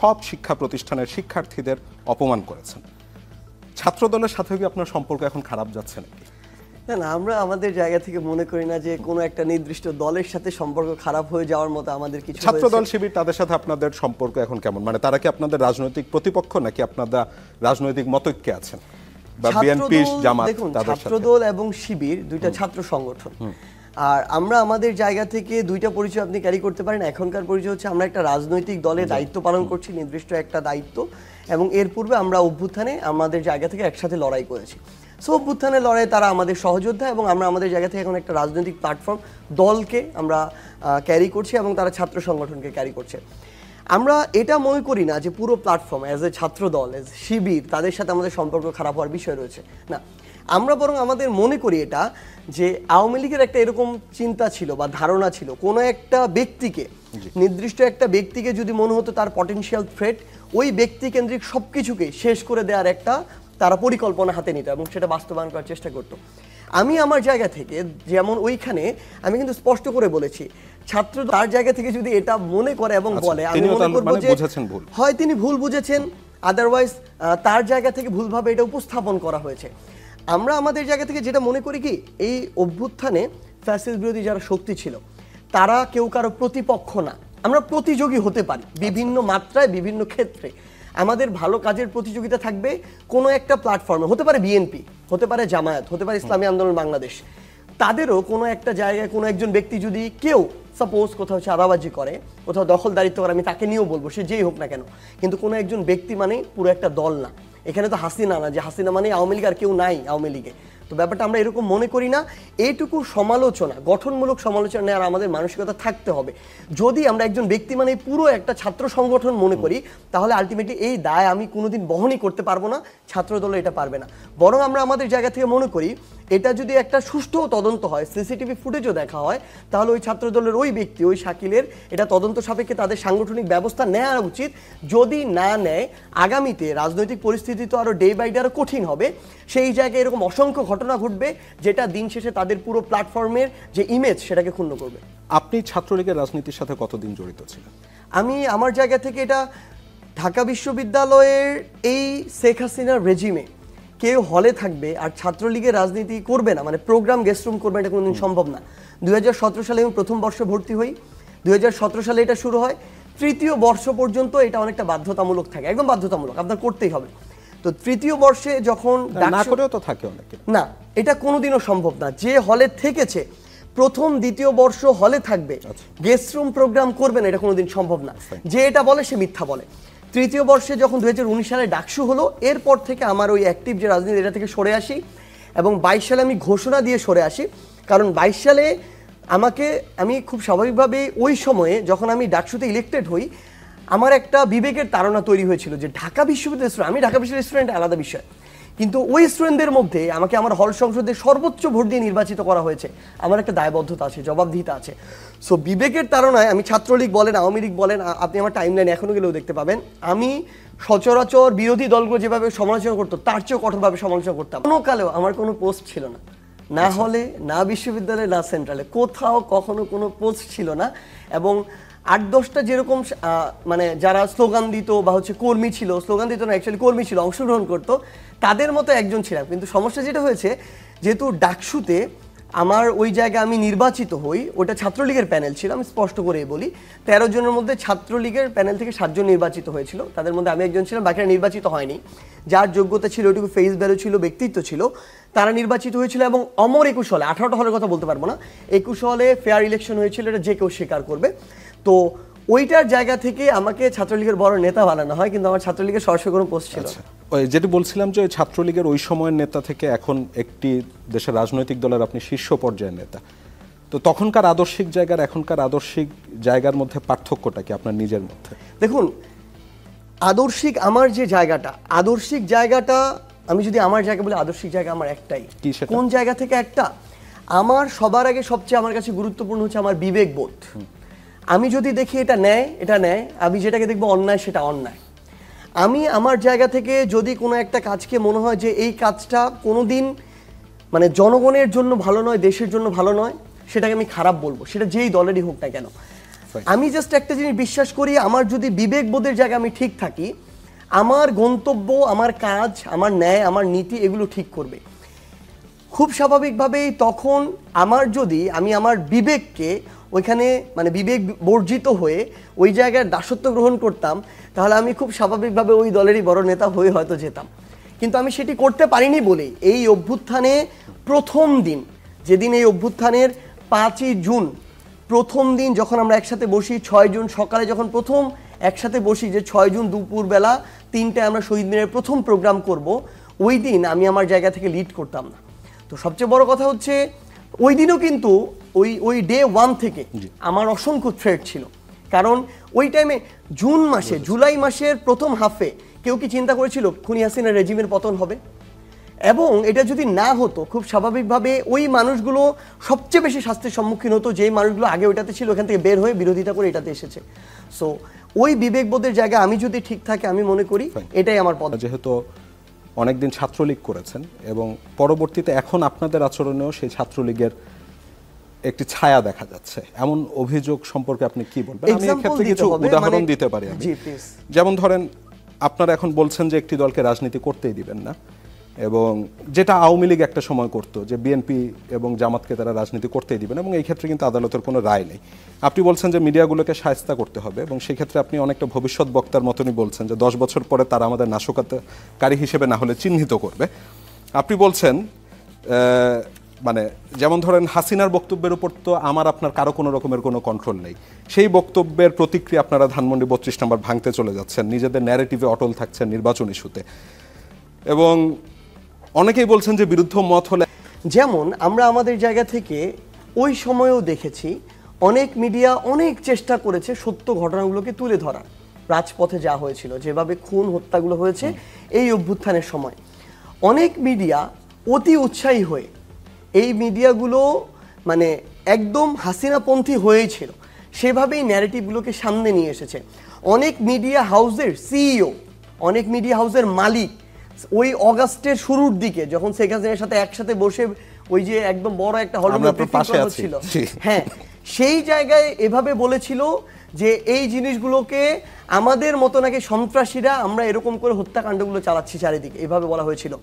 সব শিক্ষা প্রতিষ্ঠানের শিক্ষার্থীদের অপমান করেছেন। ছাত্রদলের সাথে কি আপনার সম্পর্ক এখন খারাপ যাচ্ছে নাকি? না না, আমরা আমাদের জায়গা থেকে মনে করি না যে কোনো একটা নির্দিষ্ট দলের সাথে সম্পর্ক খারাপ হয়ে যাওয়ার মতো আমাদের কিছু হয়েছে। ছাত্রদল শিবির তাদের সাথে আপনাদের সম্পর্ক এখন কেমন? মানে তারা কি আপনাদের রাজনৈতিক প্রতিপক্ষ নাকি আপনারা রাজনৈতিক মতৈক্যে আছেন? বা বিএনপি জামাত তাদের সাথে? ছাত্রদল এবং শিবির দুইটা ছাত্র সংগঠন, আর আমরা আমাদের জায়গা থেকে দুইটা পরিচয় আপনি ক্যারি করতে পারেন। এখনকার পরিচয় হচ্ছে আমরা একটা রাজনৈতিক দলে দায়িত্ব পালন করছি, নির্দিষ্ট একটা দায়িত্ব, এবং এর পূর্বে আমরা অভ্যুত্থানে আমাদের জায়গা থেকে একসাথে লড়াই করেছি। সো অভ্যুত্থানের লড়াই তারা আমাদের সহযোদ্ধা, এবং আমরা আমাদের জায়গা থেকে এখন একটা রাজনৈতিক প্ল্যাটফর্ম দলকে আমরা ক্যারি করছি এবং তারা ছাত্র সংগঠনকে ক্যারি করছে। আমরা এটা মনে করি না যে পুরো প্ল্যাটফর্ম অ্যাজ এ ছাত্র দল, অ্যাজ শিবির, তাদের সাথে আমাদের সম্পর্ক খারাপ হওয়ার বিষয় রয়েছে না। আমরা বরং আমাদের মনে করি এটা যে আওয়ামী লীগের একটা এরকম চিন্তা ছিল বা ধারণা ছিল, কোনো একটা ব্যক্তিকে, নির্দিষ্ট একটা ব্যক্তিকে যদি মনে হতো তার পটেনশিয়াল থ্রেট, ওই ব্যক্তি কেন্দ্রিক সব কিছুকে শেষ করে দেওয়ার একটা তারা পরিকল্পনা হাতে নিত এবং সেটা বাস্তবায়ন করার চেষ্টা করতো। আমি আমার জায়গা থেকে যেমন ওইখানে আমি কিন্তু স্পষ্ট করে বলেছি, ছাত্র তার জায়গা থেকে যদি এটা মনে করে এবং বলে, আমি মনে করবো যে হয় তিনি ভুল বুঝেছেন, আদারওয়াইজ তার জায়গা থেকে ভুলভাবে এটা উপস্থাপন করা হয়েছে। আমরা আমাদের জায়গা থেকে যেটা মনে করি কি, এই অভ্যুত্থানে ফ্যাসিস্ট বিরোধী যারা শক্তি ছিল তারা কেউ কারো প্রতিপক্ষ না, আমরা প্রতিযোগী হতে পারি বিভিন্ন মাত্রায় বিভিন্ন ক্ষেত্রে। আমাদের ভালো কাজের প্রতিযোগিতা থাকবে কোনো একটা প্ল্যাটফর্মে, হতে পারে বিএনপি, হতে পারে জামায়াত, হতে পারে ইসলামী আন্দোলন বাংলাদেশ, তাদেরও কোনো একটা জায়গায় কোনো একজন ব্যক্তি যদি কেউ সাপোজ কোথাও চাঁদাবাজি করে, কোথাও দখলদারিত্ব করে, আমি তাকে নিয়েও বলবো, সে যেই হোক না কেন, কিন্তু কোনো একজন ব্যক্তি মানে পুরো একটা দল না। এখানে তো হাসিনা না যে হাসিনা মানে আওয়ামী লীগ আর কেউ নাই আওয়ামী লীগে, তো ব্যাপারটা আমরা এরকম মনে করি না। এইটুকু সমালোচনা, গঠনমূলক সমালোচনা নেওয়ার আমাদের মানসিকতা থাকতে হবে। যদি আমরা একজন ব্যক্তি মানে পুরো একটা ছাত্র সংগঠন মনে করি, তাহলে আলটিমেটলি এই দায় আমি কোনোদিন বহনই করতে পারবো না, ছাত্রদল এটা পারবে না। বরং আমরা আমাদের জায়গা থেকে মনে করি এটা যদি একটা সুষ্ঠু তদন্ত হয়, সিসিটিভি ফুটেজও দেখা হয়, তাহলে ওই ছাত্রদলের ওই ব্যক্তি, ওই শাকিলের এটা তদন্ত সাপেক্ষে তাদের সাংগঠনিক ব্যবস্থা নেওয়া উচিত। যদি না নেয়, আগামীতে রাজনৈতিক পরিস্থিতি তো আরও ডে বাই ডে আরও কঠিন হবে। সেই জায়গায় এরকম অসংখ্য ঘটনা ঘটবে যেটা দিন শেষে তাদের পুরো প্ল্যাটফর্মের যে ইমেজ সেটাকে ক্ষুণ্ণ করবে। আপনি ছাত্রলীগের রাজনীতির সাথে কতদিন জড়িত ছিলেন? আমি আমার জায়গা থেকে এটা ঢাকা বিশ্ববিদ্যালয়ের এই শেখ হাসিনার রেজিমে কেউ হলে থাকবে আর ছাত্রলীগের রাজনীতি করবে না, মানে প্রোগ্রাম গেস্টরুম করবে, এটা কোনোদিন সম্ভব না। 2017 সালে আমি প্রথম বর্ষে ভর্তি হই, 2017 সালে এটা শুরু হয়, তৃতীয় বর্ষ পর্যন্ত এটা অনেকটা বাধ্যতামূলক থাকে, একদম বাধ্যতামূলক, আপনার করতেই হবে। তো তৃতীয় বর্ষে যখন না করেও তো থাকে অনেকে, না এটা কোনোদিনও সম্ভব না। যে হলে থেকেছে প্রথম দ্বিতীয় বর্ষ হলে থাকবে, গেস্টরুম প্রোগ্রাম করবে না, এটা কোনোদিন সম্ভব না। যে এটা বলে সে মিথ্যা বলে। তৃতীয় বর্ষে যখন 2019 সালে ডাকসু হলো, এরপর থেকে আমার ওই অ্যাক্টিভ যে রাজনীতি এটা থেকে সরে আসি, এবং 22 সালে আমি ঘোষণা দিয়ে সরে আসি। কারণ 22 সালে আমি খুব স্বাভাবিকভাবে ওই সময়ে যখন আমি ডাকসুতে ইলেক্টেড হই, আমার একটা বিবেকের তাড়না তৈরি হয়েছিল যে ঢাকা বিশ্ববিদ্যালয়, আমি ঢাকা বিশ্ববিদ্যালয় স্টুডেন্ট আলাদা বিষয়, কিন্তু ওই স্টুডেন্টদের মধ্যে আমাকে আমার হল সংসদে সর্বোচ্চ ভোট দিয়ে নির্বাচিত করা হয়েছে, আমার একটা দায়বদ্ধতা আছে, জবাবদিহিতা আছে। সো বিবেকের তাড়নায় আমি ছাত্রলীগ বলেন, আওয়ামী লীগ বলেন, আপনি আমার টাইমলাইন এখনও গেলেও দেখতে পাবেন, আমি সচরাচর বিরোধী দলগুলো যেভাবে সমালোচনা করতো তার চেয়েও কঠোরভাবে সমালোচনা করতাম। কোনো কালেও আমার কোনো পোস্ট ছিল না, না হলে, না বিশ্ববিদ্যালয়ে, না সেন্ট্রালে, কোথাও কখনো কোনো পোস্ট ছিল না। এবং 8-10টা যেরকম মানে যারা স্লোগান দিত বা হচ্ছে কর্মী ছিল, স্লোগান দিত না, অ্যাকচুয়ালি কর্মী ছিল, অংশগ্রহণ করতো, তাদের মতো একজন ছিলাম। কিন্তু সমস্যা যেটা হয়েছে, যেহেতু ডাকসুতে আমার ওই জায়গায় আমি নির্বাচিত হই, ওটা ছাত্রলীগের প্যানেল ছিল, আমি স্পষ্ট করে বলি, 13 জনের মধ্যে ছাত্রলীগের প্যানেল থেকে 7 জন নির্বাচিত হয়েছিল, তাদের মধ্যে আমি একজন ছিলাম, বাকিরা নির্বাচিত হয়নি। যার যোগ্যতা ছিল, ওইটুকু ফেস ভ্যালু ছিল, ব্যক্তিত্ব ছিল, তারা নির্বাচিত হয়েছিল। এবং অমর 21 হলে, 18টা হলের কথা বলতে পারবো না, 21 হলে ফেয়ার ইলেকশন হয়েছিল, এটা যে কেউ স্বীকার করবে। তো ওইটার জায়গা থেকে আমাকে ছাত্রলীগের বড় নেতা বানানো হয়, কিন্তু আমার ছাত্রলীগের সরাসরি কোনো পোস্ট ছিল না। যেটি বলছিলাম যে ছাত্রলীগের ওই সময়ের নেতা থেকে এখন একটি দেশের রাজনৈতিক দলের আপনি শীর্ষ পর্যায়ের নেতা, তো তখনকার আদর্শিক জায়গার এখনকার আদর্শিক জায়গার মধ্যে পার্থক্যটা কি আপনার নিজের মধ্যে? দেখুন, আদর্শিক আমার যে জায়গাটা, আদর্শিক জায়গাটা আমি যদি আমার জায়গা বলি, আদর্শিক জায়গা আমার একটাই। কোন জায়গা থেকে একটা? আমার সবার আগে সবচেয়ে আমার কাছে গুরুত্বপূর্ণ হচ্ছে আমার বিবেকবোধ। আমি যদি দেখি এটা ন্যায়, এটা ন্যায়, আমি যেটাকে দেখবো অন্যায়, সেটা অন্যায়। আমি আমার জায়গা থেকে যদি কোনো একটা কাজকে মনে হয় যে এই কাজটা কোনোদিন মানে জনগণের জন্য ভালো নয়, দেশের জন্য ভালো নয়, সেটাকে আমি খারাপ বলবো, সেটা যেই দলেরই হোক না কেন। আমি জাস্ট একটা জিনিস বিশ্বাস করি, আমার যদি বিবেকবোধের জায়গায় আমি ঠিক থাকি, আমার গন্তব্য, আমার কাজ, আমার ন্যায়, আমার নীতি এগুলো ঠিক করবে। খুব স্বাভাবিকভাবেই তখন আমি আমার বিবেককে ওইখানে মানে বিবেক বর্জিত হয়ে ওই জায়গায় দাসত্ব গ্রহণ করতাম, তাহলে আমি খুব স্বাভাবিকভাবে ওই দলেরই বড় নেতা হয়ে হয়তো যেতাম। কিন্তু আমি সেটি করতে পারিনি বলেই এই অভ্যুত্থানে প্রথম দিন, যেদিন এই অভ্যুত্থানের 5ই জুন প্রথম দিন যখন আমরা একসাথে বসি, 6 জুন সকালে যখন প্রথম একসাথে বসি যে 6 জুন দুপুরবেলা 3টায় আমরা শহীদ মিনারের প্রথম প্রোগ্রাম করব, ওই দিন আমি আমার জায়গা থেকে লিড করতাম না। তো সবচেয়ে বড় কথা হচ্ছে ওই দিনও কিন্তু ওই ডে 1 থেকে আমার অসংখ্য থ্রেট ছিল। কারণ ওই টাইমে জুলাই মাসের প্রথম হাফে কেউ কি চিন্তা করেছিল খুনি হাসিনার রেজিমের পতন হবে? এবং এটা যদি না হতো, খুব স্বাভাবিকভাবে ওই মানুষগুলো সবচেয়ে বেশি শাস্তির সম্মুখীন হতো, যেই মানুষগুলো আগে ওইটাতে ছিল ওখান থেকে বের হয়ে বিরোধিতা করে এটাতে এসেছে। সো ওই বিবেকবোধের জায়গা আমি যদি ঠিক থাকে, আমি মনে করি এটাই আমার পথ। যেহেতু অনেকদিন ছাত্রলীগ করেছেন এবং পরবর্তীতে এখন আপনাদের আচরণেও সেই ছাত্রলীগের একটি ছায়া দেখা যাচ্ছে, এমন অভিযোগ সম্পর্কে আপনি কি বলবেন? আমি এক্ষেত্রে কিছু উদাহরণ দিতে পারি। যেমন ধরেন, আপনারা এখন বলছেন যে একটি দলকে রাজনীতি করতেই দিবেন না, এবং যেটা আওয়ামী লীগ একটা সময় করতো, যে বিএনপি এবং জামাতকে তারা রাজনীতি করতেই দিবেন, এবং এই ক্ষেত্রে কিন্তু আদালতের কোনো রায় নেই। আপনি বলছেন যে মিডিয়াগুলোকে শায়েস্তা করতে হবে, এবং সেই ক্ষেত্রে আপনি অনেকটা ভবিষ্যৎ বক্তার মতনই বলছেন যে 10 বছর পরে তারা আমাদের নাশকতাকারী হিসেবে না হলে চিহ্নিত করবে। আপনি বলছেন মানে যেমন ধরেন হাসিনার বক্তব্যের উপর তো আমার আপনার কারো কোনো রকমের কোনো কন্ট্রোল নেই, সেই বক্তব্যের প্রতিক্রিয়া আপনারা ধানমন্ডি 32 নম্বর ভাঙতে চলে যাচ্ছেন, নিজেদের ন্যারেটিভে অটল থাকছেন নির্বাচন ইস্যুতে, এবং অনেকেই বলছেন যে বিরুদ্ধ মত হলে। যেমন আমরা আমাদের জায়গা থেকে ওই সময়েও দেখেছি অনেক মিডিয়া অনেক চেষ্টা করেছে সত্য ঘটনাগুলোকে তুলে ধরার, রাজপথে যা হয়েছিল, যেভাবে খুন হত্যাগুলো হয়েছে এই অভ্যুত্থানের সময়। অনেক মিডিয়া অতি উৎসাহী হয়ে এই মিডিয়াগুলো মানে একদম হাসিনাপন্থী হয়েছিল, সেভাবেই ন্যারেটিভগুলোকে সামনে নিয়ে এসেছে। অনেক মিডিয়া হাউসের সিইও, অনেক মিডিয়া হাউসের মালিক ওই অগাস্টের শুরুর দিকে যখন শেখ হাসিনার সাথে একসাথে বসে ওই যে একদম বড় একটা হলরুমে ছিল, হ্যাঁ, সেই জায়গায় এভাবে বলেছিল যে এই জিনিসগুলোকে আমাদের মতো নাকি সন্ত্রাসীরা আমরা এরকম করে হত্যাকাণ্ডগুলো চালাচ্ছি চারিদিকে, এভাবে বলা হয়েছিল।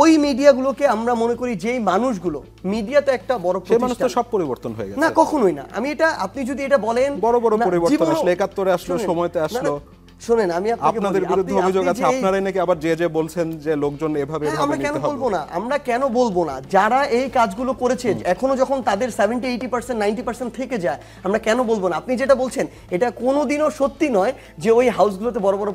ওই মিডিয়াগুলোকে আমরা মনে করি যেই মানুষগুলো, মিডিয়া তো একটা বড় প্রতিষ্ঠান, সব পরিবর্তন হয়ে গেছে না, কখনোই না। আমি এটা, আপনি যদি এটা বলেন বড় বড় পরিবর্তন আসলে 71-এ আসলো, সময়তে আসলো। শুনেন, আমি আপনাদের বিরুদ্ধে অভিযোগ আছে, আপনারাই নাকি আবার যে বলছেন যে লোকজন এভাবে এভাবে আমরা কেন বলবো না? আমরা কেন বলবো না? যারা এই কাজগুলো করেছে এখনো যখন তাদের 70-80% 90% থেকে যায়, আমরা কেন বলবো না? আপনি যেটা বলছেন এটা কোনোদিনও সত্যি নয় যে ওই হাউসগুলোতে বড় বড়